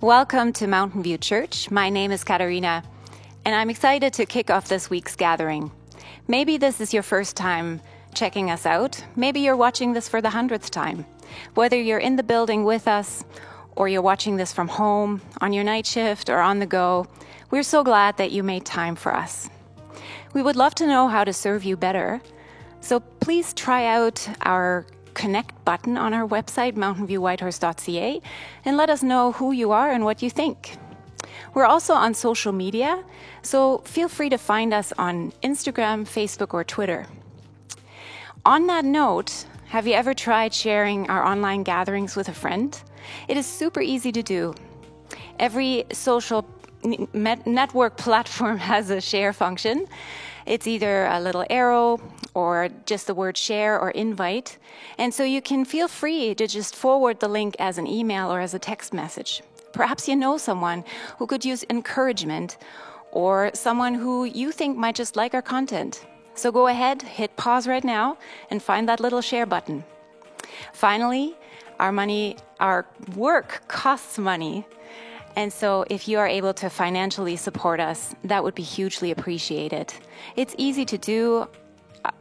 Welcome to Mountain View Church. My name is Katarina, and I'm excited to kick off this week's gathering. Maybe this is your first time checking us out. Maybe you're watching this for the 100th time. Whether you're in the building with us, or you're watching this from home, on your night shift, or on the go, we're so glad that you made time for us. We would love to know how to serve you better, so please try out our Connect button on our website, mountainviewwhitehorse.ca, and let us know who you are and what you think. We're also on social media, so feel free to find us on Instagram, Facebook, or Twitter. On that note, have you ever tried sharing our online gatherings with a friend? It is super easy to do. Every social network platform has a share function. It's either a little arrow or just the word share or invite. And so you can feel free to just forward the link as an email or as a text message. Perhaps you know someone who could use encouragement or someone who you think might just like our content. So go ahead, hit pause right now and find that little share button. Finally, our work costs money. And so if you are able to financially support us, that would be hugely appreciated. It's easy to do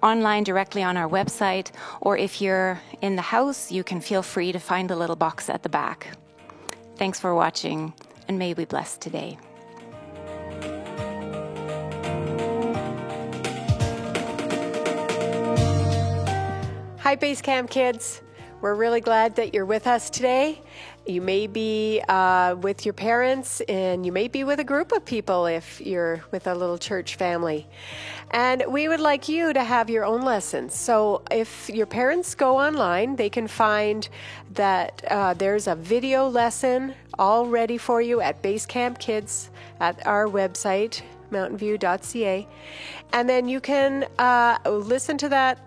online directly on our website, or if you're in the house, you can feel free to find the little box at the back. Thanks for watching, and may we bless today. Hi, Base Camp kids. We're really glad that you're with us today. You may be with your parents, and you may be with a group of people if you're with a little church family. And we would like you to have your own lessons. So if your parents go online, they can find that there's a video lesson all ready for you at Base Camp Kids at our website, mountainview.ca. And then you can listen to that,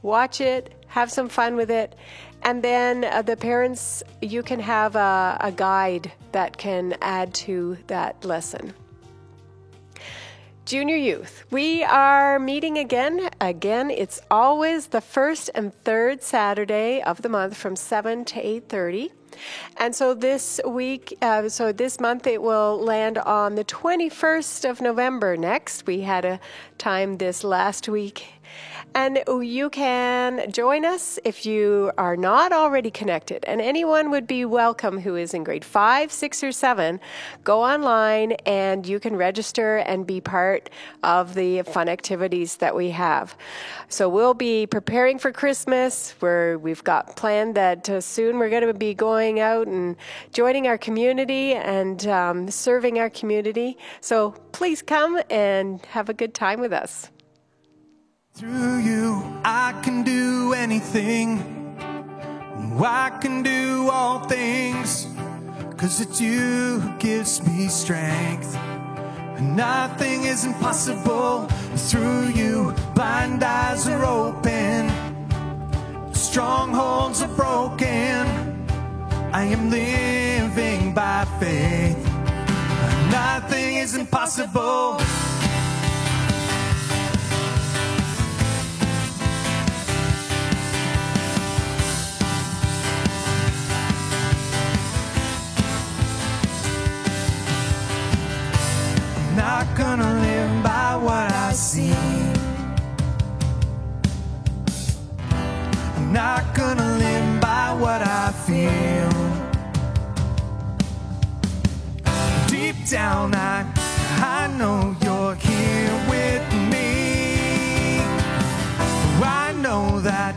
watch it, have some fun with it. And then the parents, you can have a guide that can add to that lesson. Junior Youth, we are meeting again. It's always the first and third Saturday of the month from 7 to 8:30. And so this month it will land on the 21st of November next. We had a time this last week. And you can join us if you are not already connected. And anyone would be welcome who is in grade 5, 6, or 7. Go online and you can register and be part of the fun activities that we have. So we'll be preparing for Christmas. We've got planned that soon we're going to be going out and joining our community and serving our community. So please come and have a good time with us. Through you, I can do anything. I can do all things, 'cause it's you who gives me strength. And nothing is impossible. Through you, blind eyes are open, strongholds are broken. I am living by faith. Nothing is impossible. Not gonna live by what I see. I'm not gonna live by what I feel. Deep down I know you're here with me. I know that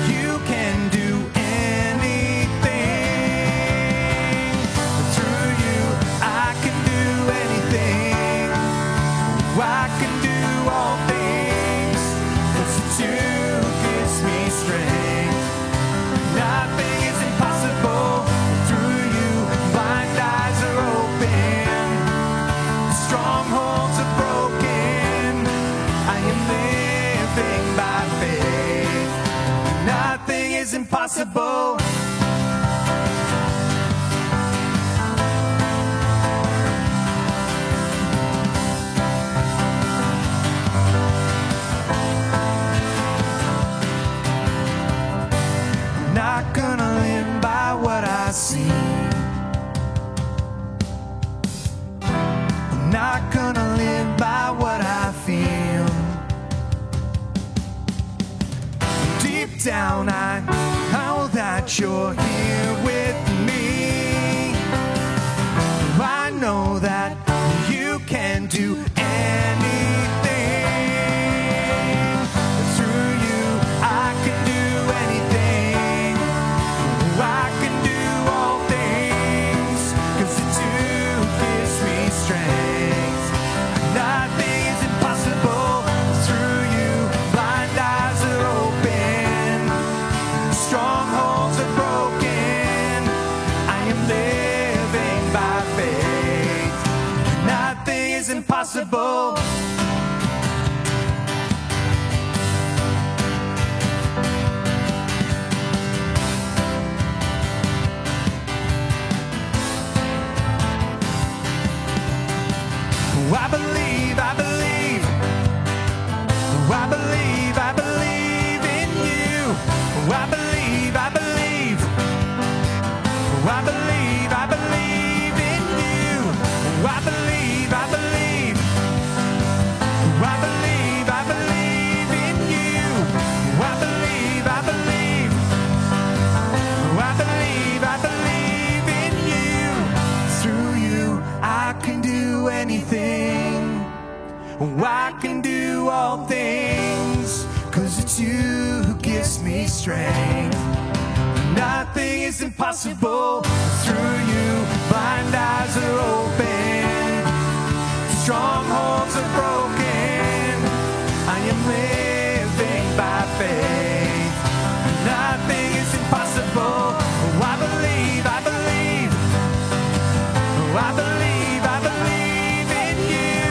you can do anything. Through you I can do anything. I can do all things, 'cause it's you who gives me strength. Nothing is impossible. Through you, blind eyes are open, that you're here with me. I know that you can do anything. Through you, I can do anything. I can do all things, 'cause it's you who gives me strength. Nothing is impossible. Through you, blind eyes are open. Strongholds are broken. I am living by faith. Nothing is impossible. I believe, I believe, I believe, I believe in you. I believe, I believe, I believe, I believe in you. I believe, I believe, I believe, I believe in you. I believe, I believe, I believe, I believe in you. Through you, I can do anything. I can do all things, 'cause it's you who gives me strength. Nothing is impossible. Through you, blind eyes are open. Strongholds are broken. I am living by faith. Nothing is impossible. I believe, I believe, I believe, I believe in you.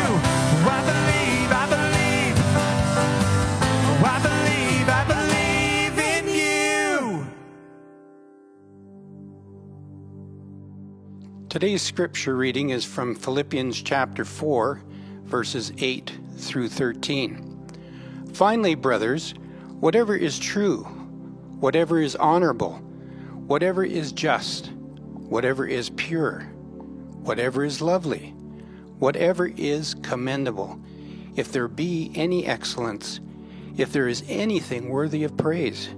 I believe, I believe, I believe, I believe in you. Today's scripture reading is from Philippians chapter 4, verses 8 through 13. Finally, brothers, whatever is true, whatever is honorable, whatever is just, whatever is pure, whatever is lovely, whatever is commendable, if there be any excellence, if there is anything worthy of praise,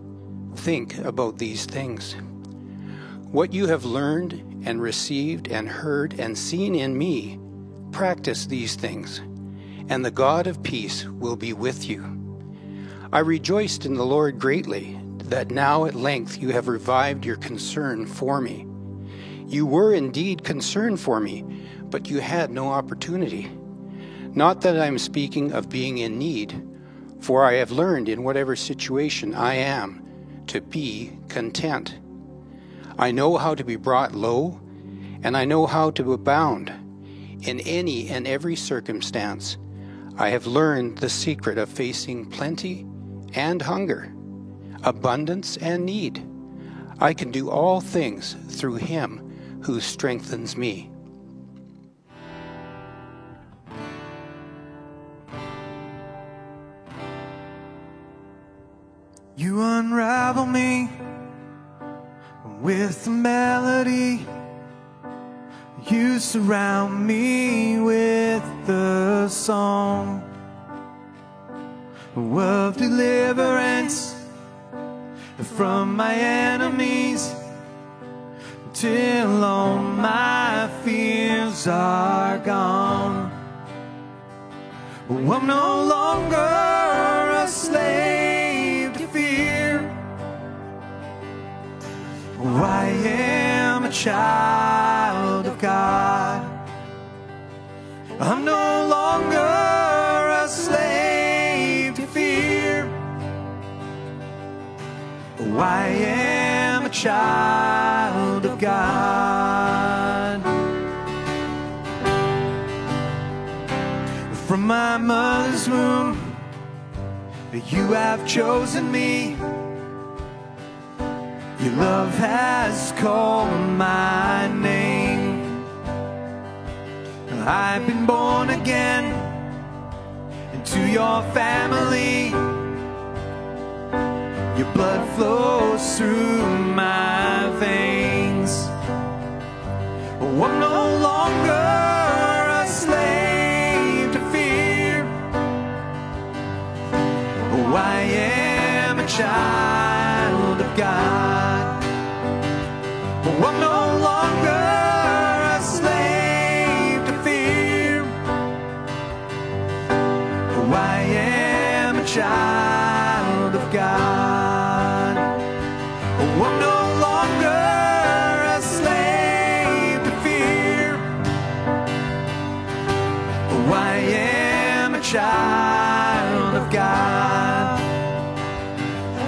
think about these things. What you have learned and received and heard and seen in me, practice these things, and the God of peace will be with you. I rejoiced in the Lord greatly that now at length you have revived your concern for me. You were indeed concerned for me, but you had no opportunity. Not that I am speaking of being in need, for I have learned in whatever situation I am to be content. I know how to be brought low, and I know how to abound. In any and every circumstance, I have learned the secret of facing plenty and hunger, abundance and need. I can do all things through him who strengthens me. You unravel me with a melody. You surround me with the song of deliverance from my enemies, till all my fears are gone. I'm no longer a slave to fear. I am a child of God. I'm no longer a slave to fear. I am a child of God. From my mother's womb, you have chosen me. Your love has called my name. I've been born again into your family. Your blood flows through my veins. I'm no longer a slave to fear. I am a child of God. of God.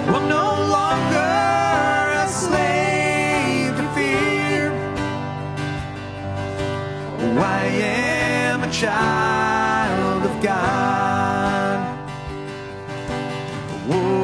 I'm no longer a slave to fear. Oh, I am a child of God. Whoa.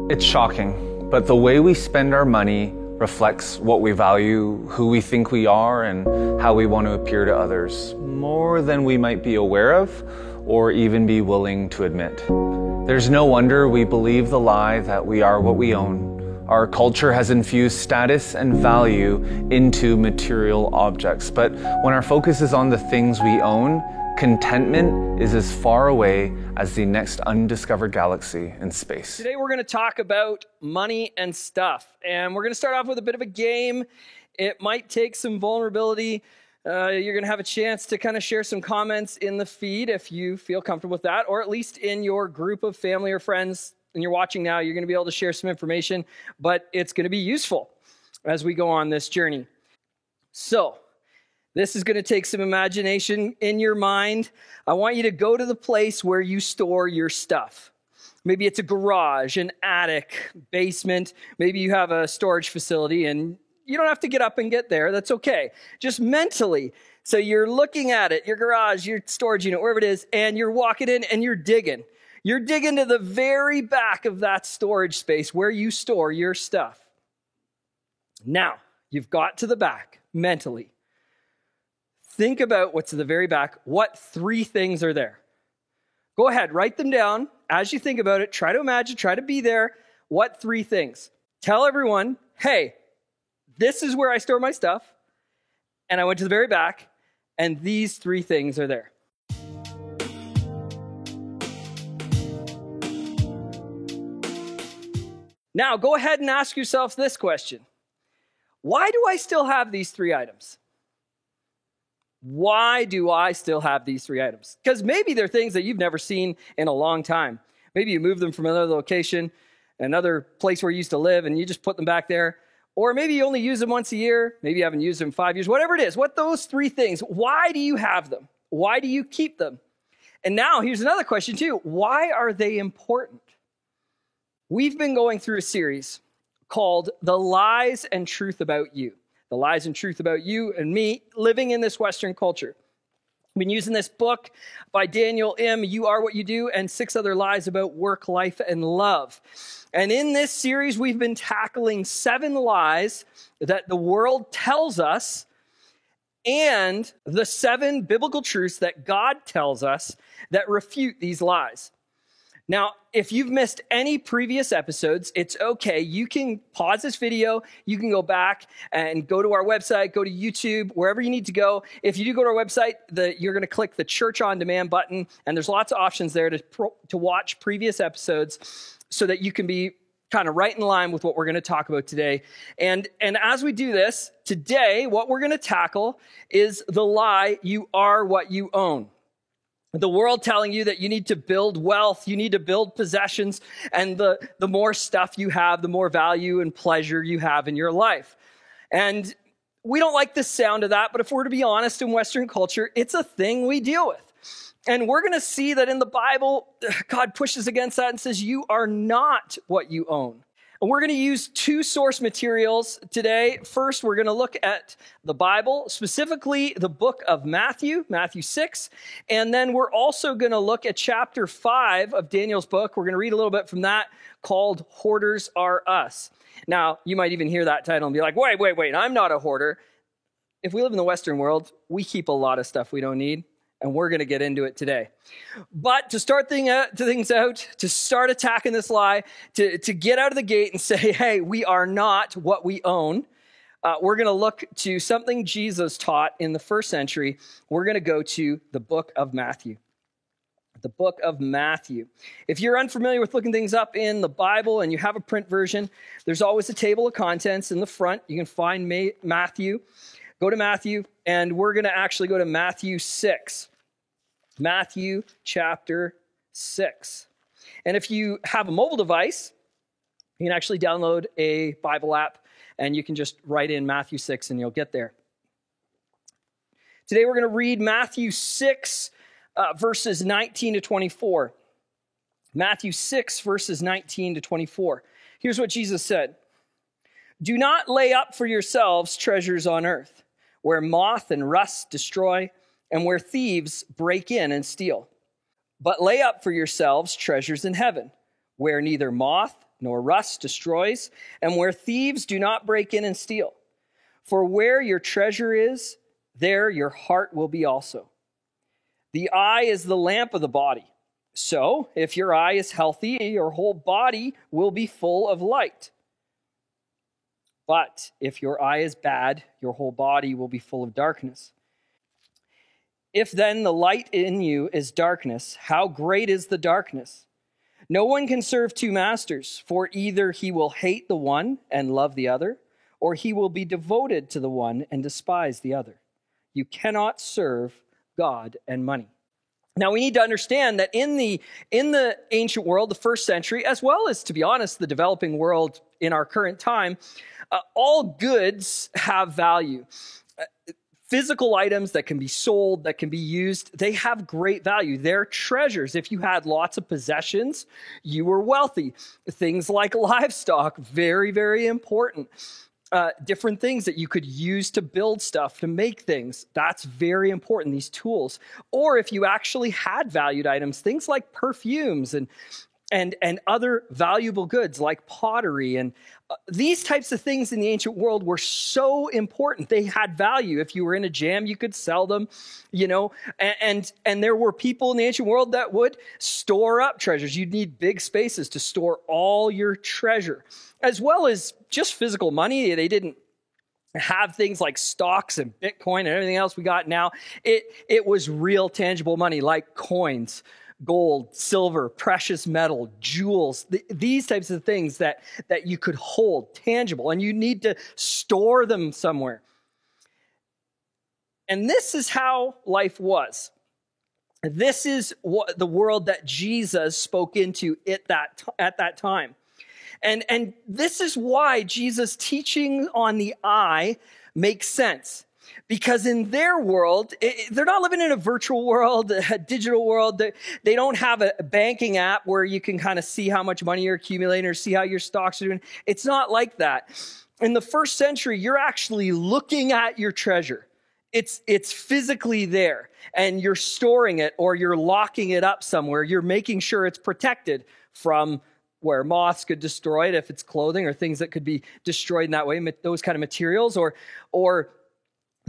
It's shocking, but the way we spend our money reflects what we value, who we think we are, and how we want to appear to others, more than we might be aware of or even be willing to admit. There's no wonder we believe the lie that we are what we own. Our culture has infused status and value into material objects, but when our focus is on the things we own, contentment is as far away as the next undiscovered galaxy in space. Today we're going to talk about money and stuff. And we're going to start off with a bit of a game. It might take some vulnerability. You're going to have a chance to kind of share some comments in the feed if you feel comfortable with that, or at least in your group of family or friends. And you're watching now, you're going to be able to share some information, but it's going to be useful as we go on this journey. So, this is going to take some imagination in your mind. I want you to go to the place where you store your stuff. Maybe it's a garage, an attic, basement. Maybe you have a storage facility and you don't have to get up and get there. That's okay. Just mentally. So you're looking at it, your garage, your storage unit, wherever it is, and you're walking in and you're digging. You're digging to the very back of that storage space where you store your stuff. Now, you've got to the back mentally. Think about what's at the very back. What 3 things are there? Go ahead, write them down. As you think about it, try to imagine, try to be there. What 3 things? Tell everyone, hey, this is where I store my stuff, and I went to the very back, and these 3 things are there. Now, go ahead and ask yourself this question. Why do I still have these 3 items? Why do I still have these 3 items? Because maybe they're things that you've never seen in a long time. Maybe you moved them from another location, another place where you used to live, and you just put them back there. Or maybe you only use them once a year. Maybe you haven't used them in 5 years. Whatever it is, what those 3 things, why do you have them? Why do you keep them? And now here's another question too. Why are they important? We've been going through a series called The Lies and Truth About You. The lies and truth about you and me living in this Western culture. I've been using this book by Daniel M., You Are What You Do, and 6 other lies about work, life, and love. And in this series, we've been tackling 7 lies that the world tells us and the 7 biblical truths that God tells us that refute these lies. Now, if you've missed any previous episodes, it's okay. You can pause this video. You can go back and go to our website, go to YouTube, wherever you need to go. If you do go to our website, you're going to click the Church on Demand button, and there's lots of options there to watch previous episodes so that you can be kind of right in line with what we're going to talk about today. And as we do this, today, what we're going to tackle is the lie, you are what you own. The world telling you that you need to build wealth, you need to build possessions, and the more stuff you have, the more value and pleasure you have in your life. And we don't like the sound of that, but if we're to be honest, in Western culture, it's a thing we deal with. And we're going to see that in the Bible, God pushes against that and says, you are not what you own. And we're going to use two source materials today. First, we're going to look at the Bible, specifically the book of Matthew, Matthew 6. And then we're also going to look at chapter 5 of Daniel's book. We're going to read a little bit from that, called Hoarders Are Us. Now, you might even hear that title and be like, wait, I'm not a hoarder. If we live in the Western world, we keep a lot of stuff we don't need. And we're going to get into it today. But to start things out, to start attacking this lie, to get out of the gate and say, hey, we are not what we own, we're going to look to something Jesus taught in the first century. We're going to go to the book of Matthew. The book of Matthew. If you're unfamiliar with looking things up in the Bible and you have a print version, there's always a table of contents in the front. You can find Matthew. Go to Matthew, and we're going to actually go to Matthew 6. Matthew chapter 6. And if you have a mobile device, you can actually download a Bible app, and you can just write in Matthew 6, and you'll get there. Today we're going to read Matthew 6, verses 19 to 24. Matthew 6, verses 19 to 24. Here's what Jesus said. Do not lay up for yourselves treasures on earth, where moth and rust destroy, and where thieves break in and steal. But lay up for yourselves treasures in heaven, where neither moth nor rust destroys, and where thieves do not break in and steal. For where your treasure is, there your heart will be also. The eye is the lamp of the body. So, if your eye is healthy, your whole body will be full of light. But if your eye is bad, your whole body will be full of darkness. If then the light in you is darkness, how great is the darkness? No one can serve two masters, for either he will hate the one and love the other, or he will be devoted to the one and despise the other. You cannot serve God and money. Now, we need to understand that in the ancient world, the first century, as well as, to be honest, the developing world in our current time, all goods have value. Physical items that can be sold, that can be used, they have great value. They're treasures. If you had lots of possessions, you were wealthy. Things like livestock, very, very important. Different things that you could use to build stuff, to make things. That's very important, these tools. Or if you actually had valued items, things like perfumes and other valuable goods like pottery and these types of things in the ancient world were so important. They had value. If you were in a jam, you could sell them, and there were people in the ancient world that would store up treasures. You'd need big spaces to store all your treasure, as well as just physical money. They didn't have things like stocks and Bitcoin and everything else we got now. It was real tangible money like coins, gold, silver, precious metal, jewels, these types of things that you could hold tangible, and you need to store them somewhere. And this is how life was. This is what the world that Jesus spoke into at that time. And this is why Jesus' teaching on the eye makes sense. Because in their world, they're not living in a virtual world, a digital world. They don't have a banking app where you can kind of see how much money you're accumulating or see how your stocks are doing. It's not like that. In the first century, you're actually looking at your treasure. It's physically there, and you're storing it or you're locking it up somewhere. You're making sure it's protected from where moths could destroy it if it's clothing or things that could be destroyed in that way, those kind of materials, or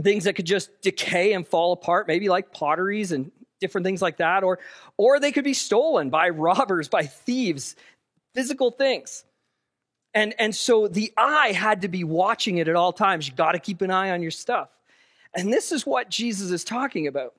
things that could just decay and fall apart, maybe like potteries and different things like that, or they could be stolen by robbers, by thieves, physical things. And so the eye had to be watching it at all times. You got to keep an eye on your stuff. And this is what Jesus is talking about.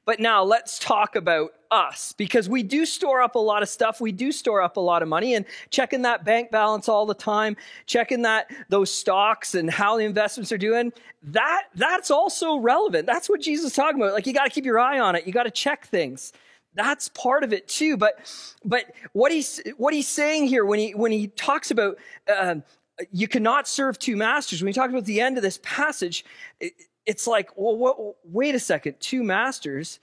But now let's talk about us, because we do store up a lot of stuff. We do store up a lot of money, and checking that bank balance all the time, checking those stocks and how the investments are doing, that's also relevant. That's what Jesus is talking about. Like, you got to keep your eye on it. You got to check things. That's part of it too. But what he's saying here when he talks about you cannot serve two masters, when he talks about the end of this passage, it's like, well, wait a second, two masters?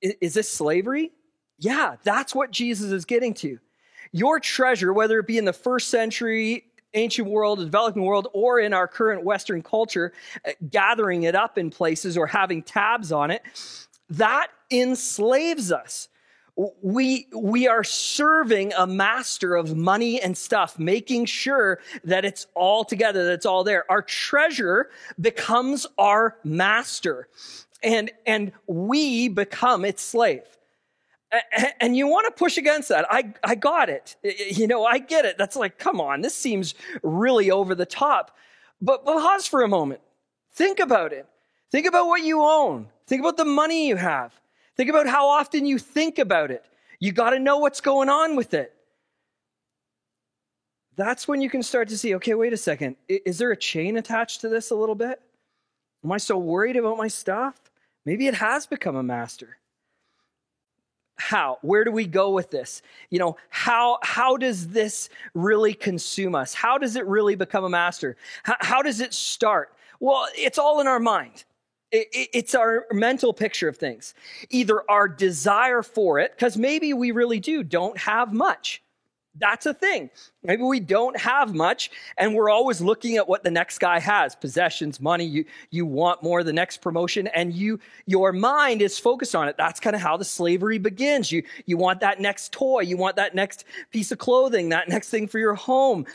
Is this slavery? Yeah, that's what Jesus is getting to. Your treasure, whether it be in the first century, ancient world, developing world, or in our current Western culture, gathering it up in places or having tabs on it, that enslaves us. We are serving a master of money and stuff, making sure that it's all together, that it's all there. Our treasure becomes our master, and we become its slave. And you want to push against that. I got it. I get it. That's like, come on, this seems really over the top. But pause for a moment. Think about it. Think about what you own. Think about the money you have. Think about how often you think about it. You got to know what's going on with it. That's when you can start to see, okay, wait a second. Is there a chain attached to this a little bit? Am I so worried about my stuff? Maybe it has become a master. How? Where do we go with this? How does this really consume us? How does it really become a master? How does it start? Well, it's all in our mind. It's our mental picture of things. Either our desire for it, because maybe we really don't have much. That's a thing. Maybe we don't have much, and we're always looking at what the next guy has. Possessions, money, you want more, the next promotion, and your mind is focused on it. That's kind of how the slavery begins. You want that next toy, you want that next piece of clothing, that next thing for your home,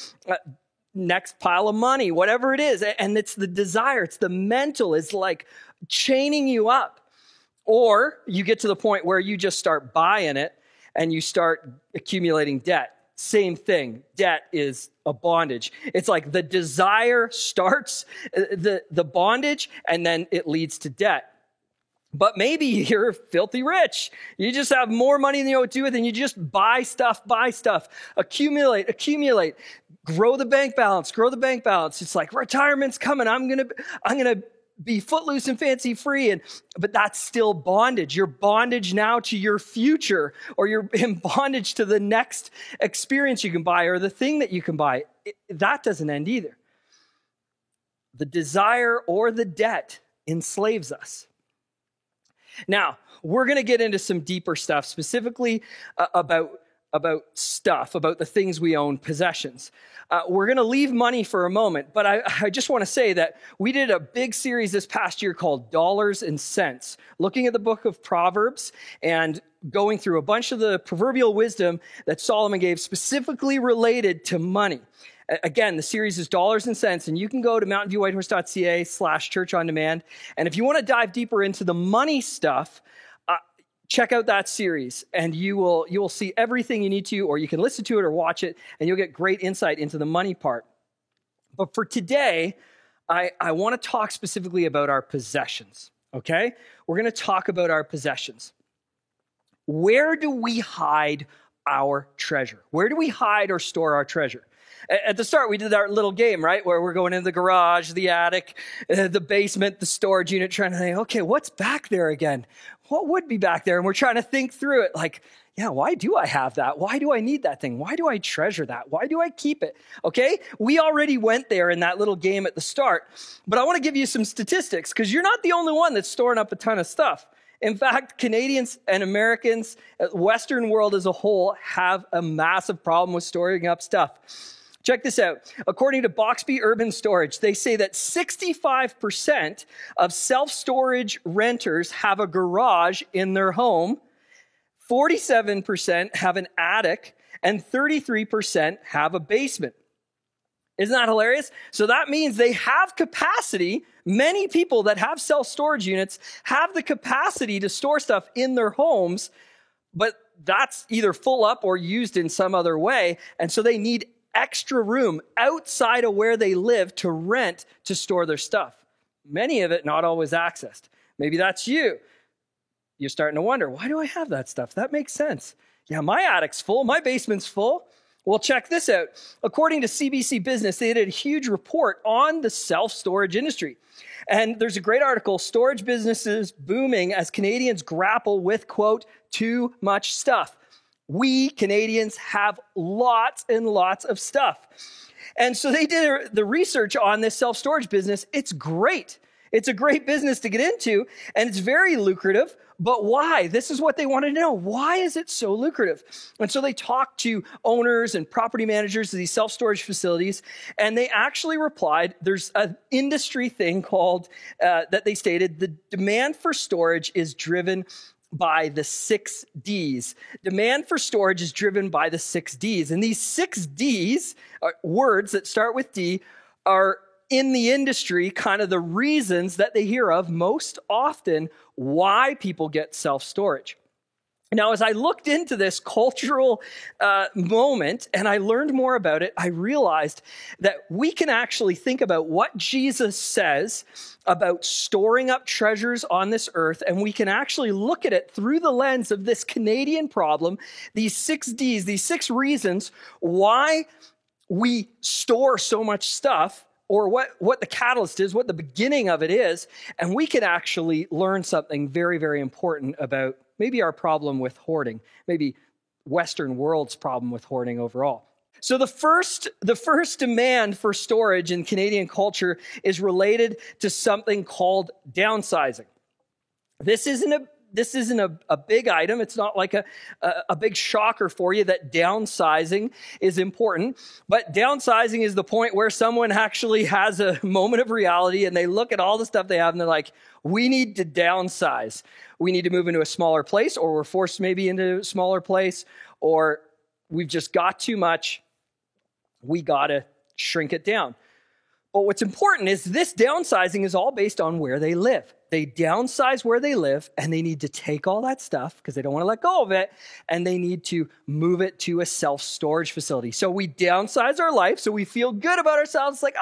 next pile of money, whatever it is. And it's the desire, it's the mental, it's like chaining you up. Or you get to the point where you just start buying it and you start accumulating debt. Same thing. Debt is a bondage. It's like the desire starts the bondage, and then it leads to debt. But maybe you're filthy rich. You just have more money than you know what to do with, and you just buy stuff, accumulate, grow the bank balance. It's like retirement's coming. I'm gonna be footloose and fancy free, but that's still bondage. You're bondage now to your future, or you're in bondage to the next experience you can buy or the thing that you can buy. That doesn't end either. The desire or the debt enslaves us. Now, we're going to get into some deeper stuff, specifically about stuff, about the things we own, possessions. We're going to leave money for a moment, but I just want to say that we did a big series this past year called Dollars and Cents, looking at the book of Proverbs and going through a bunch of the proverbial wisdom that Solomon gave specifically related to money. Again, the series is Dollars and Cents, and you can go to mountainviewwhitehorse.ca/church-on-demand. And if you want to dive deeper into the money stuff, check out that series, and you will see everything you need to, or you can listen to it or watch it, and you'll get great insight into the money part. But for today, I want to talk specifically about our possessions, okay? We're going to talk about our possessions. Where do we hide our treasure? Where do we hide or store our treasure? At the start, we did our little game, right? Where we're going into the garage, the attic, the basement, the storage unit, trying to think, okay, what's back there again? What would be back there? And we're trying to think through it like, yeah, why do I have that? Why do I need that thing? Why do I treasure that? Why do I keep it? Okay, we already went there in that little game at the start, but I want to give you some statistics because you're not the only one that's storing up a ton of stuff. In fact, Canadians and Americans, Western world as a whole, have a massive problem with storing up stuff. Check this out. According to Boxby Urban Storage, they say that 65% of self-storage renters have a garage in their home, 47% have an attic, and 33% have a basement. Isn't that hilarious? So that means they have capacity. Many people that have self-storage units have the capacity to store stuff in their homes, but that's either full up or used in some other way, and so they need extra room outside of where they live to rent to store their stuff. Many of it not always accessed. Maybe that's you. you're starting to wonder, why do I have that stuff? That makes sense. Yeah, my attic's full, my basement's full. Well, check this out. According to CBC Business, they did a huge report on the self-storage industry. And there's a great article, Storage Businesses Booming as Canadians Grapple with, quote, Too Much Stuff. We Canadians have lots and lots of stuff. And so they did the research on this self-storage business. It's great. It's a great business to get into, and it's very lucrative. But why? This is what they wanted to know. Why is it so lucrative? And so they talked to owners and property managers of these self-storage facilities, and they actually replied, there's an industry thing called, that they stated, the demand for storage is driven by the 6 Ds. Demand for storage is driven by the 6 Ds. And these 6 Ds, words that start with D, are in the industry kind of the reasons that they hear of most often why people get self-storage. Now, as I looked into this cultural moment and I learned more about it, I realized that we can actually think about what Jesus says about storing up treasures on this earth, and we can actually look at it through the lens of this Canadian problem, these 6 Ds, these 6 reasons why we store so much stuff, or what the catalyst is, what the beginning of it is, and we can actually learn something very, very important about maybe our problem with hoarding, maybe Western world's problem with hoarding overall. So the first demand for storage in Canadian culture is related to something called downsizing. This isn't a big item. It's not like a big shocker for you that downsizing is important. But downsizing is the point where someone actually has a moment of reality and they look at all the stuff they have and they're like, we need to downsize. We need to move into a smaller place, or we're forced maybe into a smaller place, or we've just got too much. We got to shrink it down. But what's important is this downsizing is all based on where they live. They downsize where they live, and they need to take all that stuff because they don't want to let go of it, and they need to move it to a self-storage facility. So we downsize our life so we feel good about ourselves. It's like,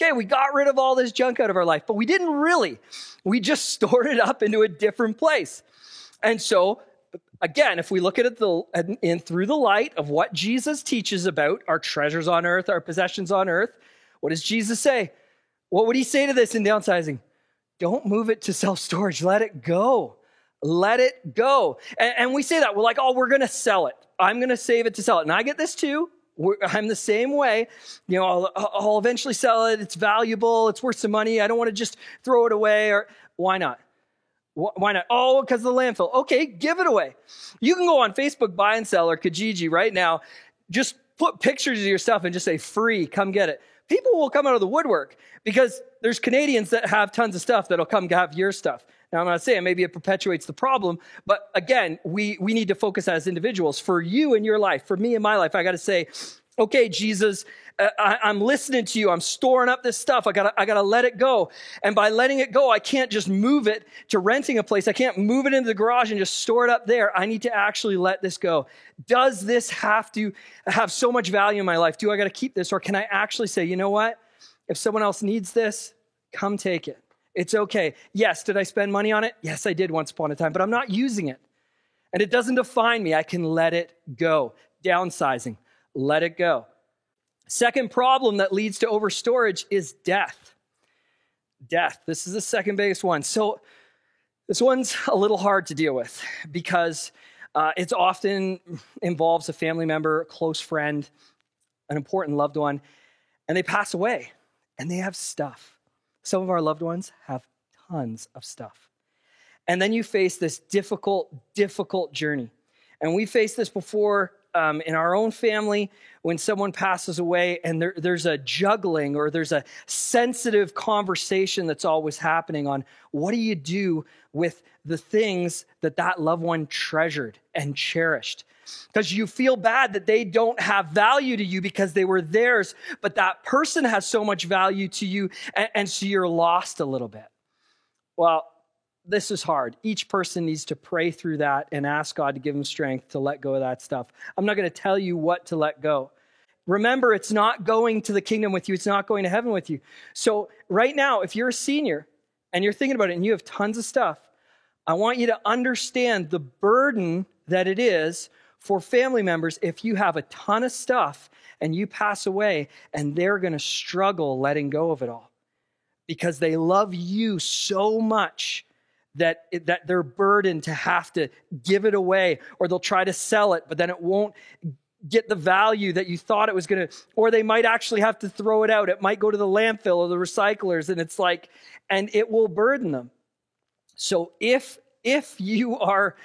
okay, we got rid of all this junk out of our life, but we didn't really. We just stored it up into a different place. And so, again, if we look at it through the light of what Jesus teaches about our treasures on earth, our possessions on earth, what does Jesus say? What would he say to this in downsizing? Don't move it to self-storage. Let it go. Let it go. And we say that. We're like, we're going to sell it. I'm going to save it to sell it. And I get this too. I'm the same way. I'll eventually sell it. It's valuable. It's worth some money. I don't want to just throw it away. Or why not? Why not? Because of the landfill. Okay, give it away. You can go on Facebook Buy and Sell or Kijiji right now. Just put pictures of your stuff and just say, free, come get it. People will come out of the woodwork because there's Canadians that have tons of stuff that'll come have your stuff. Now, I'm not saying maybe it perpetuates the problem, but again, we need to focus as individuals. For you in your life, for me in my life, I got to say, okay, Jesus, I'm listening to you. I'm storing up this stuff. I gotta let it go. And by letting it go, I can't just move it to renting a place. I can't move it into the garage and just store it up there. I need to actually let this go. Does this have to have so much value in my life? Do I got to keep this? Or can I actually say, you know what? If someone else needs this, come take it. It's okay. Yes, did I spend money on it? Yes, I did once upon a time, but I'm not using it. And it doesn't define me. I can let it go. Downsizing. Let it go. Second problem that leads to overstorage is death. Death. This is the second biggest one. So this one's a little hard to deal with because it often involves a family member, a close friend, an important loved one, and they pass away and they have stuff. Some of our loved ones have tons of stuff. And then you face this difficult journey. And we faced this before in our own family when someone passes away, and there's a juggling or there's a sensitive conversation that's always happening on what do you do with the things that loved one treasured and cherished. Because you feel bad that they don't have value to you because they were theirs, but that person has so much value to you, and so you're lost a little bit. Well, this is hard. Each person needs to pray through that and ask God to give them strength to let go of that stuff. I'm not going to tell you what to let go. Remember, it's not going to the kingdom with you. It's not going to heaven with you. So right now, if you're a senior and you're thinking about it and you have tons of stuff, I want you to understand the burden that it is for family members if you have a ton of stuff and you pass away and they're going to struggle letting go of it all because they love you so much that they're burdened to have to give it away, or they'll try to sell it, but then it won't get the value that you thought it was going to, or they might actually have to throw it out. It might go to the landfill or the recyclers, and it's like, and it will burden them. So if you are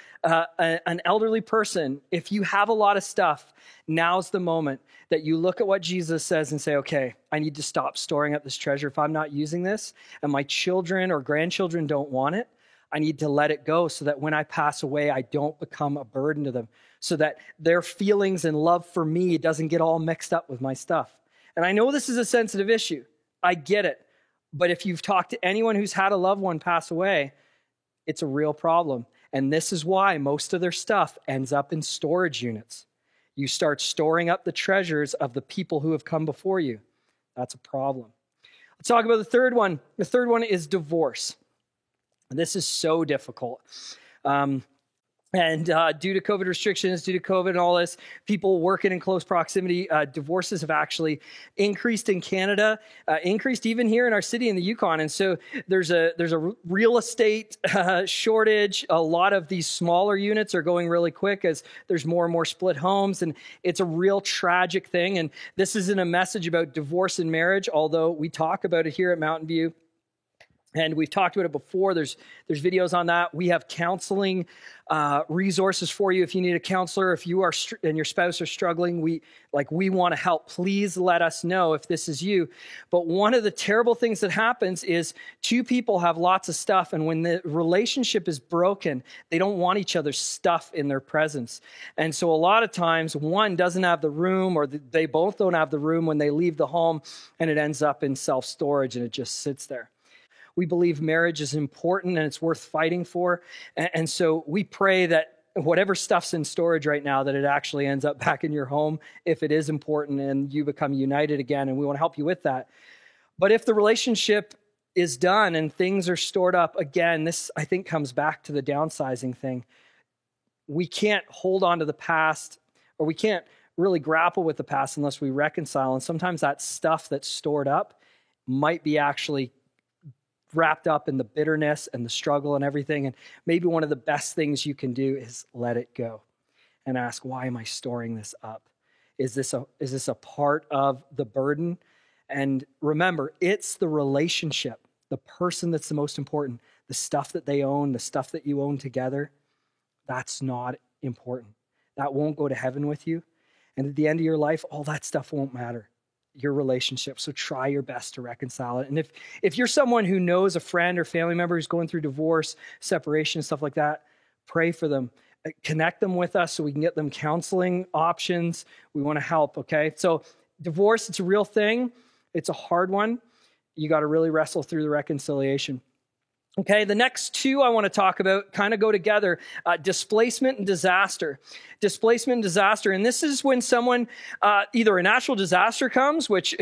an elderly person, if you have a lot of stuff, now's the moment that you look at what Jesus says and say, okay, I need to stop storing up this treasure. If I'm not using this and my children or grandchildren don't want it, I need to let it go so that when I pass away, I don't become a burden to them, so that their feelings and love for me doesn't get all mixed up with my stuff. And I know this is a sensitive issue. I get it. But if you've talked to anyone who's had a loved one pass away, it's a real problem. And this is why most of their stuff ends up in storage units. You start storing up the treasures of the people who have come before you. That's a problem. Let's talk about the third one. The third one is divorce. This is so difficult. And due to COVID restrictions, due to COVID and all this, people working in close proximity, divorces have actually increased in Canada, increased even here in our city in the Yukon. And so there's a real estate shortage. A lot of these smaller units are going really quick as there's more and more split homes. And it's a real tragic thing. And this isn't a message about divorce and marriage, although we talk about it here at Mountain View. And we've talked about it before. There's videos on that. We have counseling resources for you if you need a counselor. If you are and your spouse are struggling, we want to help. Please let us know if this is you. But one of the terrible things that happens is two people have lots of stuff, and when the relationship is broken, they don't want each other's stuff in their presence. And so a lot of times one doesn't have the room, or they both don't have the room when they leave the home, and it ends up in self-storage and it just sits there. We believe marriage is important and it's worth fighting for. And so we pray that whatever stuff's in storage right now, that it actually ends up back in your home if it is important and you become united again. And we want to help you with that. But if the relationship is done and things are stored up, again, this I think comes back to the downsizing thing. We can't hold on to the past, or we can't really grapple with the past unless we reconcile. And sometimes that stuff that's stored up might be actually wrapped up in the bitterness and the struggle and everything. And maybe one of the best things you can do is let it go and ask, why am I storing this up? Is this a part of the burden? And remember, it's the relationship, the person that's the most important. The stuff that they own, the stuff that you own together, that's not important. That won't go to heaven with you. And at the end of your life, all that stuff won't matter. Your relationship. So try your best to reconcile it. And if you're someone who knows a friend or family member who's going through divorce, separation, stuff like that, pray for them. Connect them with us so we can get them counseling options. We want to help, okay? So divorce, it's a real thing. It's a hard one. You got to really wrestle through the reconciliation. Okay, the next two I want to talk about kind of go together, displacement and disaster. Displacement and disaster, and this is when someone, either a natural disaster comes, which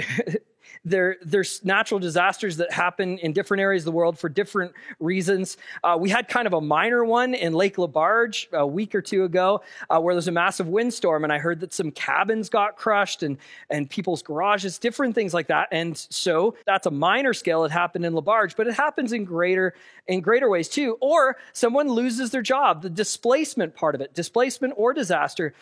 there's natural disasters that happen in different areas of the world for different reasons. We had kind of a minor one in Lake LaBarge a week or two ago where there's a massive windstorm, and I heard that some cabins got crushed and people's garages, different things like that. And so that's a minor scale. It happened in LaBarge, but it happens in greater ways too. Or someone loses their job, the displacement part of it, displacement or disaster.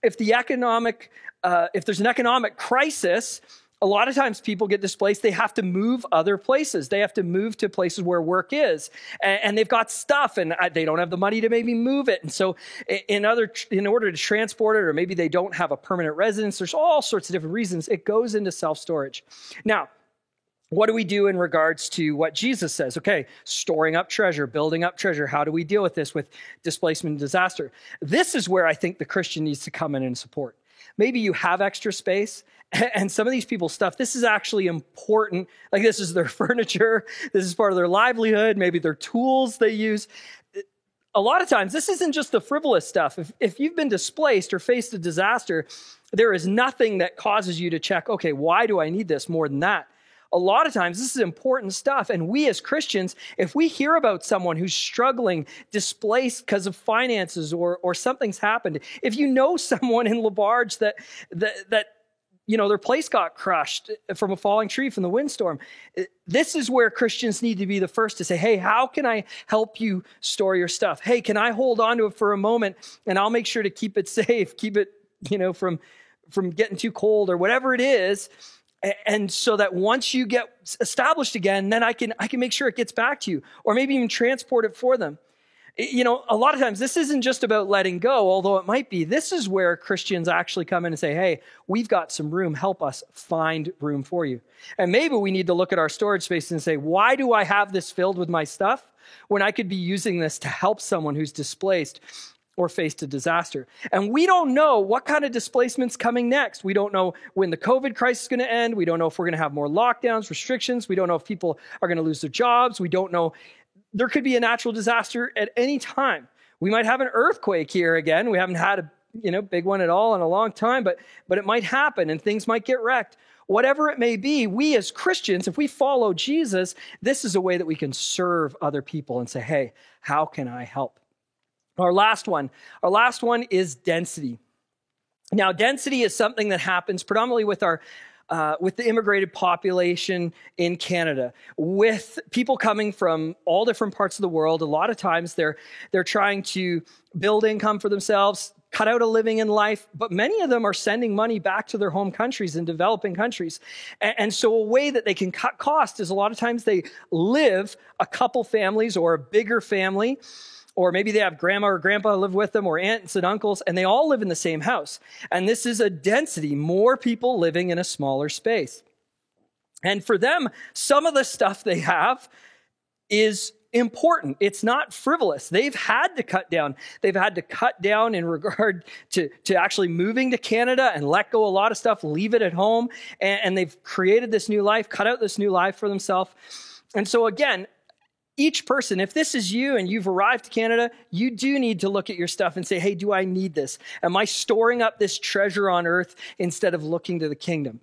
If there's an economic crisis, a lot of times people get displaced. They have to move other places. They have to move to places where work is. And they've got stuff and they don't have the money to maybe move it. And so in order to transport it, or maybe they don't have a permanent residence, there's all sorts of different reasons. It goes into self-storage. Now, what do we do in regards to what Jesus says? Okay, storing up treasure, building up treasure. How do we deal with this with displacement and disaster? This is where I think the Christian needs to come in and support. Maybe you have extra space, and some of these people's stuff, this is actually important. Like this is their furniture. This is part of their livelihood, maybe their tools they use. A lot of times, this isn't just the frivolous stuff. If you've been displaced or faced a disaster, there is nothing that causes you to check, okay, why do I need this more than that? a lot of times this is important stuff. And we as Christians, if we hear about someone who's struggling, displaced because of finances or something's happened, if you know someone in LaBarge that their place got crushed from a falling tree from the windstorm, this is where Christians need to be the first to say, hey, how can I help you store your stuff? Hey, can I hold on to it for a moment and I'll make sure to keep it safe, keep it, from getting too cold or whatever it is. And so that once you get established again, then I can make sure it gets back to you, or maybe even transport it for them. A lot of times this isn't just about letting go, although it might be. This is where Christians actually come in and say, hey, we've got some room. Help us find room for you. And maybe we need to look at our storage space and say, why do I have this filled with my stuff when I could be using this to help someone who's displaced or faced a disaster? And we don't know what kind of displacement's coming next. We don't know when the COVID crisis is going to end. We don't know if we're going to have more lockdowns, restrictions. We don't know if people are going to lose their jobs. We don't know. There could be a natural disaster at any time. We might have an earthquake here again. We haven't had a big one at all in a long time, but it might happen and things might get wrecked. Whatever it may be, we as Christians, if we follow Jesus, this is a way that we can serve other people and say, hey, how can I help? Our last one is density. Now, density is something that happens predominantly with the immigrated population in Canada, with people coming from all different parts of the world. A lot of times they're trying to build income for themselves, cut out a living in life, but many of them are sending money back to their home countries and developing countries. And so a way that they can cut costs is a lot of times they live a couple families or a bigger family, or maybe they have grandma or grandpa live with them, or aunts and uncles, and they all live in the same house. And this is a density, more people living in a smaller space. And for them, some of the stuff they have is important. It's not frivolous. They've had to cut down. They've had to cut down in regard to actually moving to Canada and let go a lot of stuff, leave it at home. And they've created this new life, cut out this new life for themselves. And so again, each person, if this is you and you've arrived to Canada, you do need to look at your stuff and say, hey, do I need this? Am I storing up this treasure on earth instead of looking to the kingdom?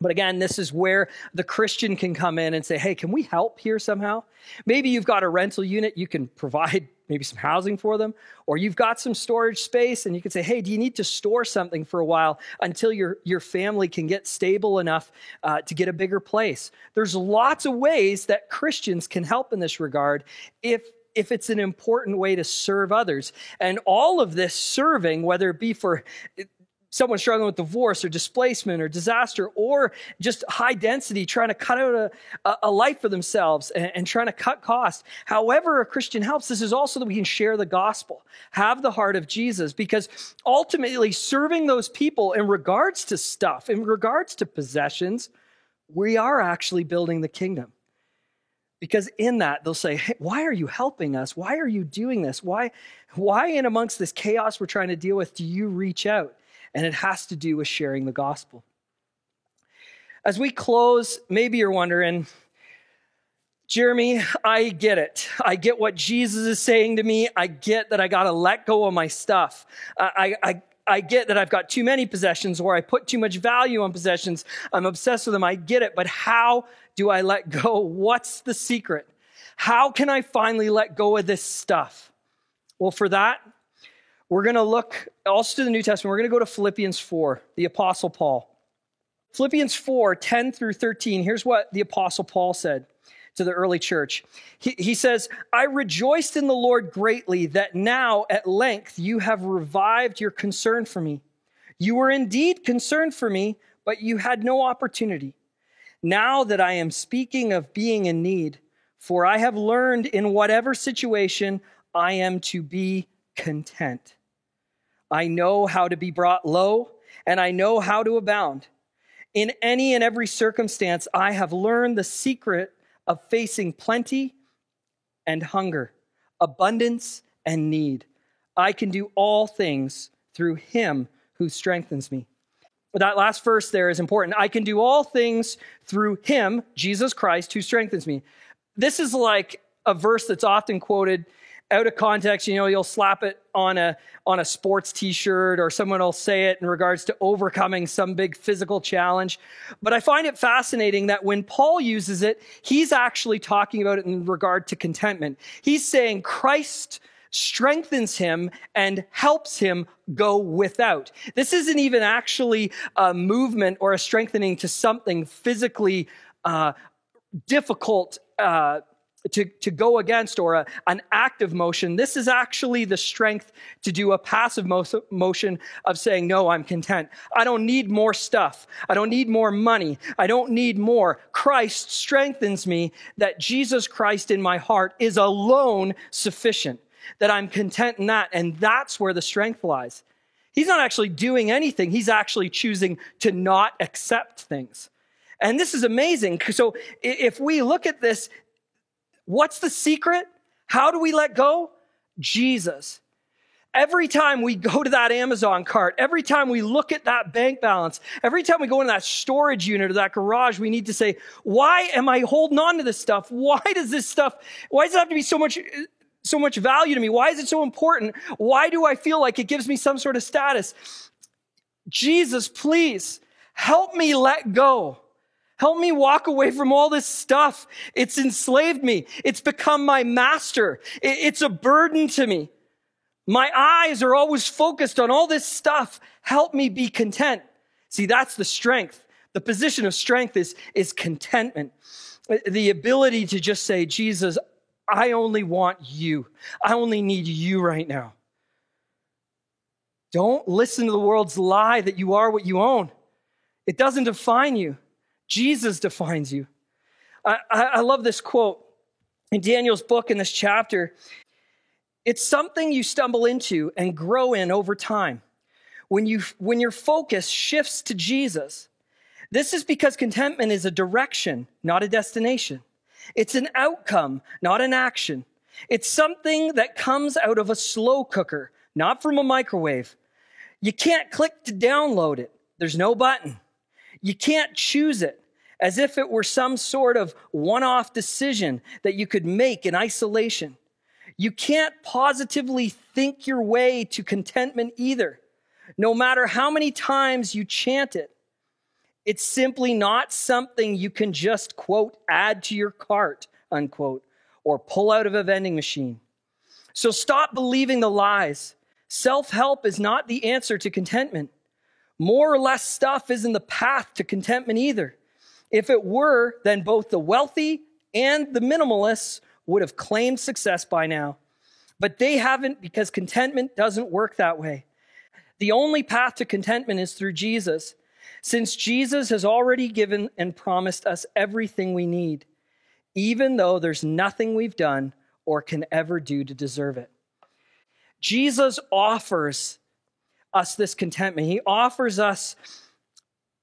But again, this is where the Christian can come in and say, hey, can we help here somehow? Maybe you've got a rental unit, you can provide maybe some housing for them, or you've got some storage space and you can say, hey, do you need to store something for a while until your family can get stable enough to get a bigger place? There's lots of ways that Christians can help in this regard if it's an important way to serve others. And all of this serving, whether it be for someone struggling with divorce or displacement or disaster, or just high density, trying to cut out a life for themselves and trying to cut costs. However a Christian helps, this is also that we can share the gospel, have the heart of Jesus, because ultimately serving those people in regards to stuff, in regards to possessions, we are actually building the kingdom. Because in that, they'll say, hey, why are you helping us? Why are you doing this? Why in amongst this chaos we're trying to deal with do you reach out? And it has to do with sharing the gospel. As we close, maybe you're wondering, Jeremy, I get it. I get what Jesus is saying to me. I get that I got to let go of my stuff. I get that I've got too many possessions, or I put too much value on possessions. I'm obsessed with them. I get it. But how do I let go? What's the secret? How can I finally let go of this stuff? Well, for that, we're going to look also to the New Testament. We're going to go to Philippians 4, the Apostle Paul. Philippians 4, 10 through 13. Here's what the Apostle Paul said to the early church. He says, I rejoiced in the Lord greatly that now at length you have revived your concern for me. You were indeed concerned for me, but you had no opportunity. Now that I am speaking of being in need, for I have learned in whatever situation I am to be content. I know how to be brought low, and I know how to abound. In any and every circumstance, I have learned the secret of facing plenty and hunger, abundance and need. I can do all things through him who strengthens me. That last verse there is important. I can do all things through him, Jesus Christ, who strengthens me. This is like a verse that's often quoted out of context, you'll slap it on a sports t-shirt, or someone will say it in regards to overcoming some big physical challenge. But I find it fascinating that when Paul uses it, he's actually talking about it in regard to contentment. He's saying Christ strengthens him and helps him go without. This isn't even actually a movement or a strengthening to something physically difficult to go against, or an active motion. This is actually the strength to do a passive motion of saying, no, I'm content. I don't need more stuff. I don't need more money. I don't need more. Christ strengthens me, that Jesus Christ in my heart is alone sufficient, that I'm content in that. And that's where the strength lies. He's not actually doing anything. He's actually choosing to not accept things. And this is amazing. So if we look at this, what's the secret? How do we let go? Jesus. Every time we go to that Amazon cart, every time we look at that bank balance, every time we go into that storage unit or that garage, we need to say, why am I holding on to this stuff? Why does it have to be so much value to me? Why is it so important? Why do I feel like it gives me some sort of status? Jesus, please help me let go. Help me walk away from all this stuff. It's enslaved me. It's become my master. It's a burden to me. My eyes are always focused on all this stuff. Help me be content. See, that's the strength. The position of strength is contentment. The ability to just say, Jesus, I only want you. I only need you right now. Don't listen to the world's lie that you are what you own. It doesn't define you. Jesus defines you. I love this quote in Daniel's book in this chapter. It's something you stumble into and grow in over time. When your focus shifts to Jesus, this is because contentment is a direction, not a destination. It's an outcome, not an action. It's something that comes out of a slow cooker, not from a microwave. You can't click to download it. There's no button. You can't choose it as if it were some sort of one-off decision that you could make in isolation. You can't positively think your way to contentment either, no matter how many times you chant it. It's simply not something you can just, quote, add to your cart, unquote, or pull out of a vending machine. So stop believing the lies. Self-help is not the answer to contentment. More or less stuff isn't the path to contentment either. If it were, then both the wealthy and the minimalists would have claimed success by now. But they haven't, because contentment doesn't work that way. The only path to contentment is through Jesus, since Jesus has already given and promised us everything we need, even though there's nothing we've done or can ever do to deserve it. Jesus offers us this contentment. He offers us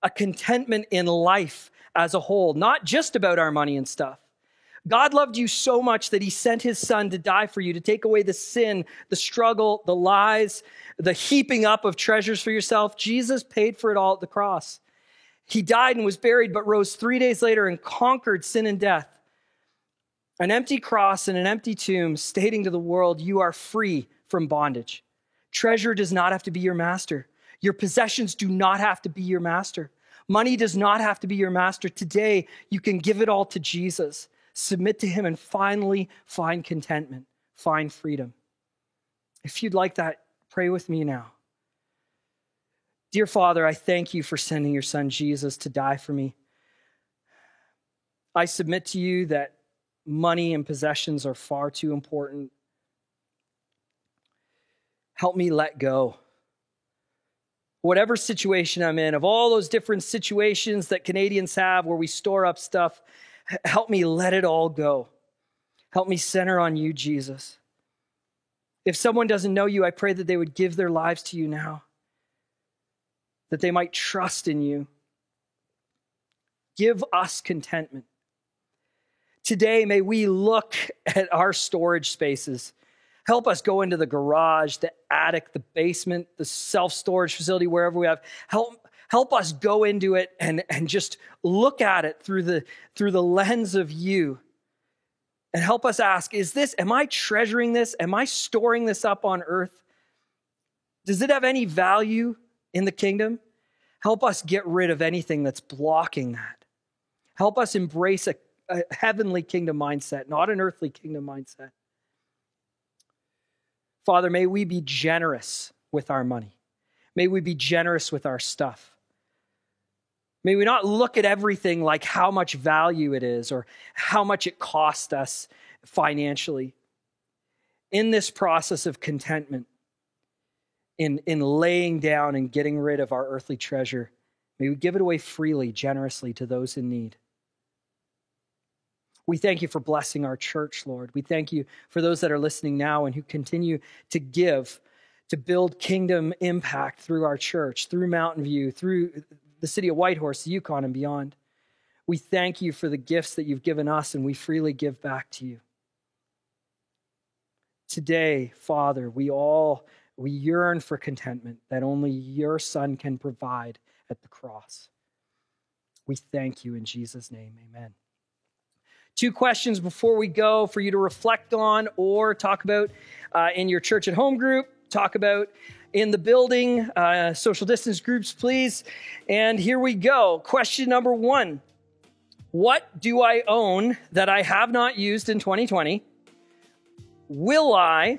a contentment in life as a whole, not just about our money and stuff. God loved you so much that he sent his son to die for you, to take away the sin, the struggle, the lies, the heaping up of treasures for yourself. Jesus paid for it all at the cross. He died and was buried, but rose 3 days later and conquered sin and death. An empty cross and an empty tomb stating to the world, you are free from bondage. Treasure does not have to be your master. Your possessions do not have to be your master. Money does not have to be your master. Today, you can give it all to Jesus, submit to him, and finally find contentment, find freedom. If you'd like that, pray with me now. Dear Father, I thank you for sending your son Jesus to die for me. I submit to you that money and possessions are far too important. Help me let go. Whatever situation I'm in, of all those different situations that Canadians have where we store up stuff, help me let it all go. Help me center on you, Jesus. If someone doesn't know you, I pray that they would give their lives to you now, that they might trust in you. Give us contentment. Today, may we look at our storage spaces. Help us go into the garage, the attic, the basement, the self-storage facility, wherever we have. Help us go into it and just look at it through the lens of you And help us ask, am I treasuring this? Am I storing this up on earth? Does it have any value in the kingdom? Help us get rid of anything that's blocking that. Help us embrace a heavenly kingdom mindset, not an earthly kingdom mindset. Father, may we be generous with our money. May we be generous with our stuff. May we not look at everything like how much value it is or how much it cost us financially. In this process of contentment, in laying down and getting rid of our earthly treasure, may we give it away freely, generously to those in need. We thank you for blessing our church, Lord. We thank you for those that are listening now and who continue to give, to build kingdom impact through our church, through Mountain View, through the city of Whitehorse, Yukon, and beyond. We thank you for the gifts that you've given us, and we freely give back to you. Today, Father, we yearn for contentment that only your Son can provide at the cross. We thank you in Jesus' name. Amen. 2 questions before we go for you to reflect on or talk about in your church at home group, talk about in the building, social distance groups, please. And here we go. Question number 1. What do I own that I have not used in 2020? Will I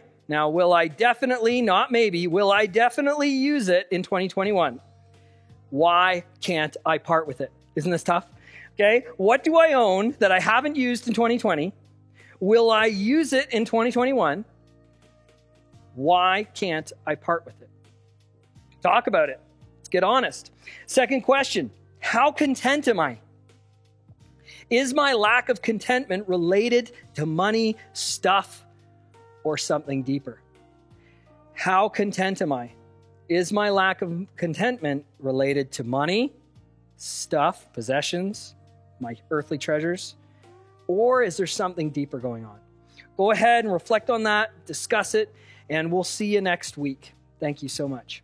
definitely, not maybe, will I definitely use it in 2021? Why can't I part with it? Isn't this tough? Okay, what do I own that I haven't used in 2020? Will I use it in 2021? Why can't I part with it? Talk about it. Let's get honest. Second question, how content am I? Is my lack of contentment related to money, stuff, or something deeper? How content am I? Is my lack of contentment related to money, stuff, possessions, my earthly treasures, or is there something deeper going on? Go ahead and reflect on that, discuss it, and we'll see you next week. Thank you so much.